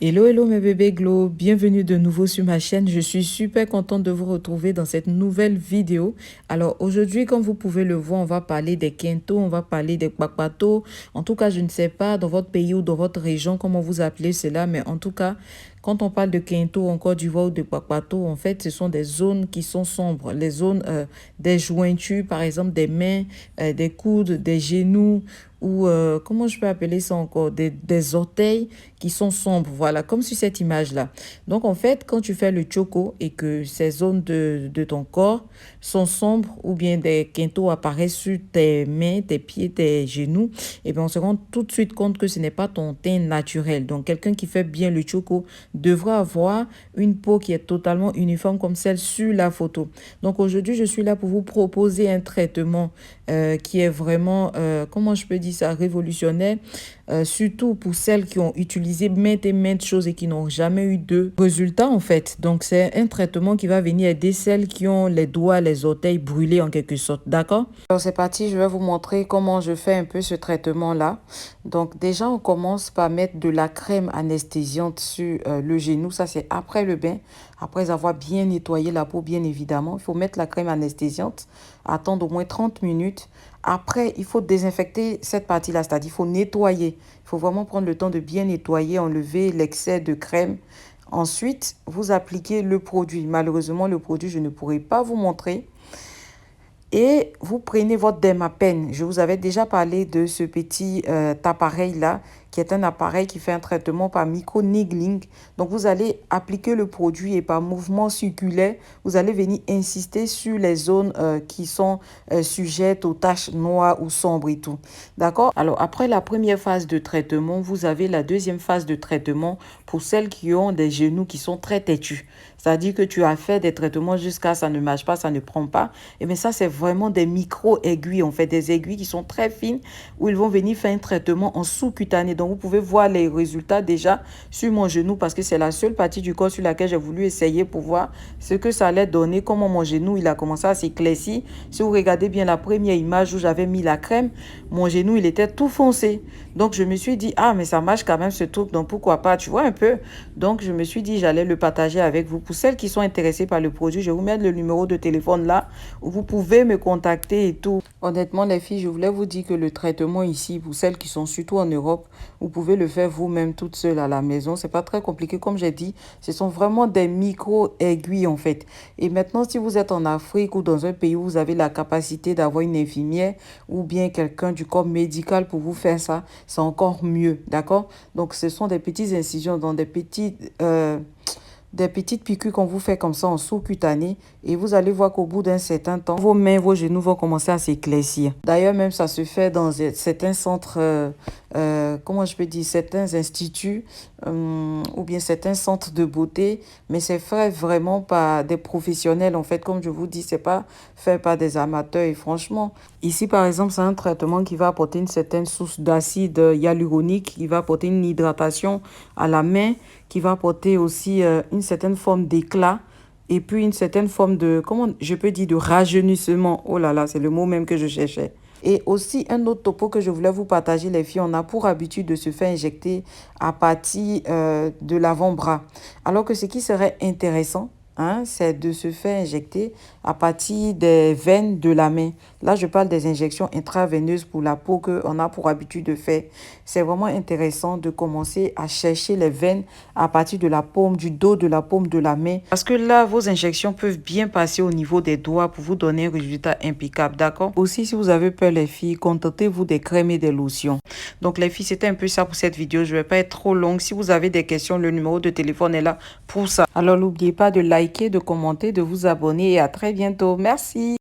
Hello, hello mes bébés Glow, bienvenue de nouveau sur ma chaîne. Je suis super contente de vous retrouver dans cette nouvelle vidéo. Alors aujourd'hui, comme vous pouvez le voir, on va parler des quintos, on va parler des kpakpatos. En tout cas, je ne sais pas dans votre pays ou dans votre région comment vous appelez cela, mais en tout cas, quand on parle de quinto en Côte d'Ivoire ou de kpakpato, en fait, ce sont des zones qui sont sombres. Les zones des jointures, par exemple, des mains, des coudes, des genoux, ou comment je peux appeler ça encore, des orteils qui sont sombres, voilà, comme sur cette image-là. Donc, en fait, quand tu fais le choco et que ces zones de ton corps sont sombres ou bien des quintos apparaissent sur tes mains, tes pieds, tes genoux, et bien, on se rend tout de suite compte que ce n'est pas ton teint naturel. Donc, quelqu'un qui fait bien le choco devra avoir une peau qui est totalement uniforme comme celle sur la photo. Donc, aujourd'hui, je suis là pour vous proposer un traitement qui est vraiment, comment je peux dire ça, révolutionnaire, surtout pour celles qui ont utilisé maintes et maintes choses et qui n'ont jamais eu de résultat en fait. Donc c'est un traitement qui va venir aider celles qui ont les doigts, les orteils brûlés en quelque sorte, d'accord? Alors c'est parti, je vais vous montrer comment je fais un peu ce traitement-là. Donc déjà on commence par mettre de la crème anesthésiante sur le genou, ça c'est après le bain, après avoir bien nettoyé la peau bien évidemment. Il faut mettre la crème anesthésiante, attendre au moins 30 minutes. Après, il faut désinfecter cette partie-là, c'est-à-dire il faut nettoyer. Il faut vraiment prendre le temps de bien nettoyer, enlever l'excès de crème. Ensuite, vous appliquez le produit. Malheureusement, le produit, je ne pourrai pas vous montrer. Et vous prenez votre Dermapen. Je vous avais déjà parlé de ce petit appareil-là, qui est un appareil qui fait un traitement par micro-needling. Donc, vous allez appliquer le produit et par mouvement circulaire, vous allez venir insister sur les zones qui sont sujettes aux taches noires ou sombres et tout. D'accord? Alors, après la première phase de traitement, vous avez la deuxième phase de traitement pour celles qui ont des genoux qui sont très têtus. C'est-à-dire que tu as fait des traitements jusqu'à ça ne marche pas, ça ne prend pas. Et bien ça, c'est vraiment des micro-aiguilles. On fait des aiguilles qui sont très fines où ils vont venir faire un traitement en sous-cutané. Donc, vous pouvez voir les résultats déjà sur mon genou parce que c'est la seule partie du corps sur laquelle j'ai voulu essayer pour voir ce que ça allait donner, comment mon genou, il a commencé à s'éclaircir. Si vous regardez bien la première image où j'avais mis la crème, mon genou, il était tout foncé. Donc, je me suis dit, ah, mais ça marche quand même ce truc, donc pourquoi pas, tu vois un peu. Donc, je me suis dit, j'allais le partager avec vous. Pour celles qui sont intéressées par le produit, je vais vous mettre le numéro de téléphone là où vous pouvez me contacter et tout. Honnêtement, les filles, je voulais vous dire que le traitement ici, pour celles qui sont surtout en Europe, vous pouvez le faire vous-même toute seule à la maison. C'est pas très compliqué, comme j'ai dit. Ce sont vraiment des micro-aiguilles en fait. Et maintenant, si vous êtes en Afrique ou dans un pays où vous avez la capacité d'avoir une infirmière ou bien quelqu'un du corps médical pour vous faire ça, c'est encore mieux, d'accord? Donc, ce sont des petites incisions dans des petites piqûres qu'on vous fait comme ça en sous-cutané et vous allez voir qu'au bout d'un certain temps, vos mains, vos genoux vont commencer à s'éclaircir. D'ailleurs, même ça se fait dans certains centres, comment je peux dire, certains instituts ou bien certains centres de beauté, mais c'est fait vraiment par des professionnels. En fait, comme je vous dis, c'est pas fait par des amateurs et franchement, ici par exemple, c'est un traitement qui va apporter une certaine source d'acide hyaluronique, qui va apporter une hydratation à la main, qui va apporter aussi une certaine forme d'éclat et puis une certaine forme de, comment je peux dire, de rajeunissement. Oh là là, c'est le mot même que je cherchais. Et aussi, un autre topo que je voulais vous partager, les filles, on a pour habitude de se faire injecter à partir de l'avant-bras. Alors que ce qui serait intéressant, hein, c'est de se faire injecter à partir des veines de la main. Là, je parle des injections intraveineuses pour la peau qu'on a pour habitude de faire. C'est vraiment intéressant de commencer à chercher les veines à partir de la paume, du dos de la paume de la main. Parce que là, vos injections peuvent bien passer au niveau des doigts pour vous donner un résultat impeccable, d'accord? Aussi, si vous avez peur, les filles, contentez-vous des crèmes et des lotions. Donc, les filles, c'était un peu ça pour cette vidéo. Je ne vais pas être trop longue. Si vous avez des questions, le numéro de téléphone est là pour ça. Alors, n'oubliez pas de liker, de commenter, de vous abonner et à très bientôt. Merci.